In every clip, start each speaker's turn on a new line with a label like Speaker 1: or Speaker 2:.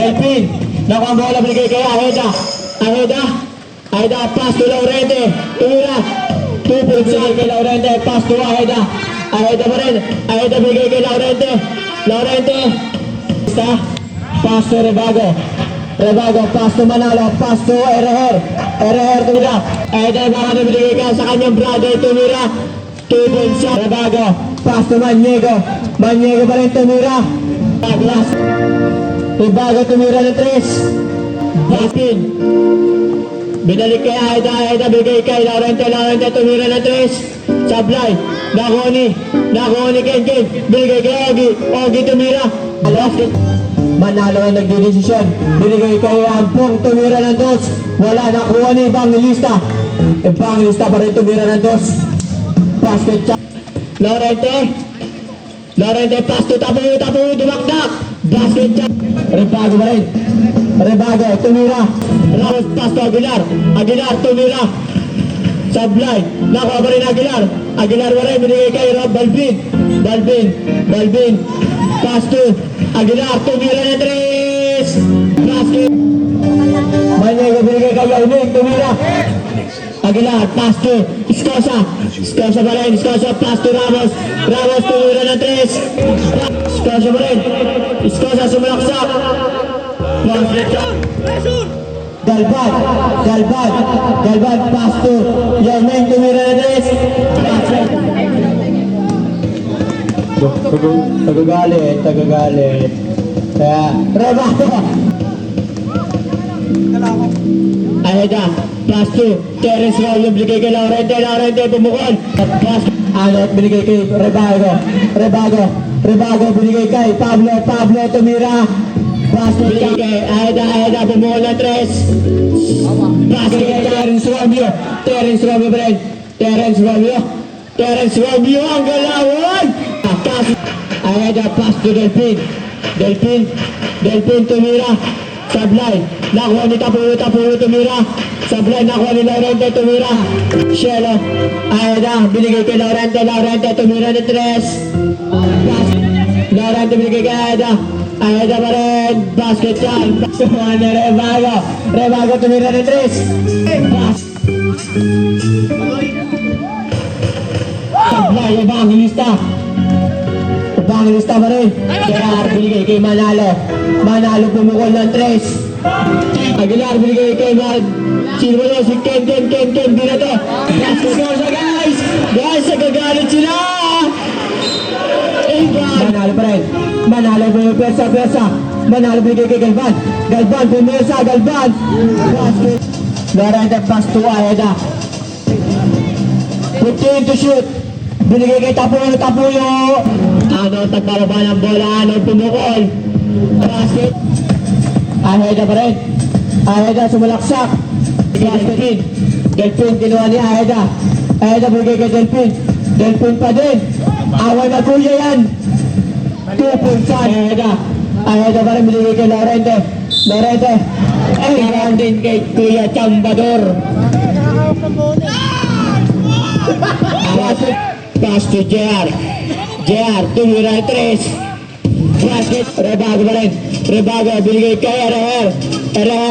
Speaker 1: Delpin. Nakuha ang bola, binigay kay Aheda. Aheda, pass to Laurente. Tumira. 2 points binigay kay Laurente. Pass to Aheda. Aheda pa rin. Aheda binigay kay Laurente. Pass to Rebago. Pass to Manalo. Pass to Ereher. Tumira. Aheda na binigay ka sa kanyang brother. Tumira. 2 points siya. Rebago. Pass to Maniego pa rin. Tumira. Rebago tumira ng 3. Delpin. Binalik kay Aheda bigay kay Laurente tumira ng 3. Sablay. Nakoni Ken. Binigay kay Ogie tumira. Manalo ang nagdidesisyon. Binigay kay Ampong tumira ng 2. Wala, nakuha ni Evangelista pa rin tumira ng 2. Basket shot. Laurente pass to Tapuyo, dumakdak. Basket shot. Rebago pa rin. Rebago, tumira. Ramos pass to Aguilar tumira. Sablay, nakuha pa rin Aguilar pa rin, binigay kay Rob Balvin. Pass to Aguilar, tumira na 3. Basket. Maniego binigay kay Yauning, tumira. Aguilar, pass to Escosa pa rin, pass to Ramos tumira na 3. Escosa pa rin. Escosa sumalaksak. Basket shot. Galvan, pass to Yauning, tumira na 3. Tagagalit. Kaya, Rebago. Aheda, pass to Terence Raul, binigay kay Laurente pumukol. Pass, binigay kay Rebago, binigay kay Pablo tumira. Pass, binigay kay Aheda, pumukol ng 3. Pass, binigay kay Terence Romeo, ang galawan. Pass, Aheda, pass to Delpin tumira. Sablay, nakuha ni Tapuyo tumira. Sablay, nakuha ni Laurente tumira. Shelo, Aheda, binigay kay Laurente tumira ni 3. Laurente binigay kay Aheda pa rin. Basket shot. Sumahan ni Rebago tumira ni 3. Sablay, Evangelista pa rin. Kaya binigay kay Manalo pumukol ng 3. Aguilar binigay kay si Ken dito. Basket goes, guys, nagagalit sila. Manalo pa rin. Manalo pwersa. Manalo binigay kay Galvan pumesa. Basket. Laurente pass to Aheda. 15 to shoot. Binigay kay Tapuyo. Tagbaraba ng bola, pumukol. Basket. Aheda pa rin. Aheda sumalaksak. Delpin, kinuha ni Aheda binigay kay Delpin pa din. Away na kuya yan. 2 points sa Aheda pa rin, binigay kay Laurente. Gawan din kay Kuya Chambador. Pass to JR, tumira 3. Basket, Rebago pa rin. Rebago, binigay kay Ereher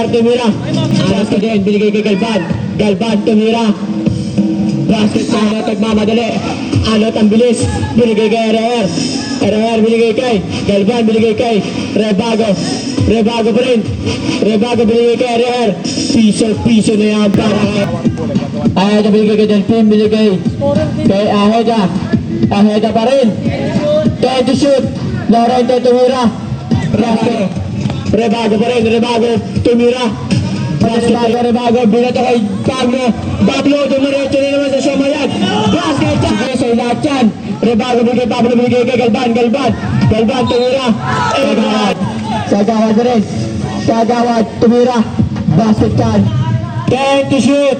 Speaker 1: tumira. Basket din, binigay kay Galvan tumira. Basket sa tagmamadali. Ang bilis, binigay kay Ereher binigay kay Galvan, binigay kay Rebago pa rin. Rebago binigay kay Ereher. Piso na yan para kay Aheda, binigay kay Delpin, binigay kay Aheda pa rin. 10 to shoot. Laurente tumira. Rebago pa rin. Tumira. Rebago, binato kay Pablo, dumiretso na naman sa Shomayag. Basket shot. Sa lahat yan. Rebago binigay Pablo, binigay kay Galvan tumira. Sagawad pa rin. Tumira. Basket shot. 10 to shoot.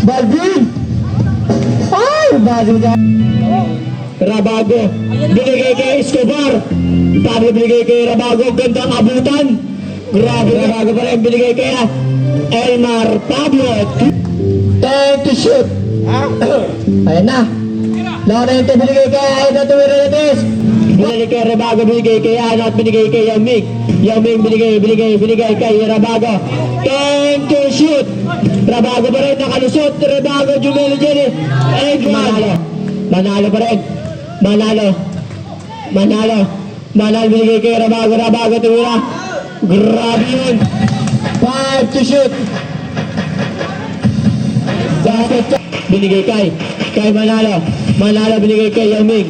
Speaker 1: Balvin! Rebago, binigay kay Escobar. Pablo binigay kay Rebago, gandang abutan. Grabe, Rebago pa rin binigay kay Elmar. Pablo, 10 to shoot. Ayan na. Lorente binigay kay Aina tumira na tres. Binalik kay Rebago, binigay kay Ana at binigay kay Yaming. Yaming binigay kay Rebago. 10 to shoot. Rebago pa rin nakalusot. Rebago, Jumeli Jenny. Manalo pa rin. Manalo binigay kay Rebago. Rebago tumira. Grabe yun. 5 to shoot. Basket shot. Binigay kay Manalo. Manalo binigay kay Yaming.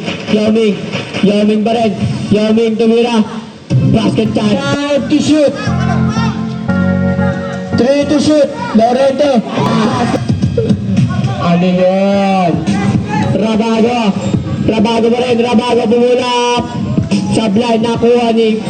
Speaker 1: Yaming pa rin. Yaming tumira. Basket shot. 5 to shoot. 3 to shoot. Lorente. Ano yun? Rabago pa rin. Rabago bumulap. Sa blind nakuha ni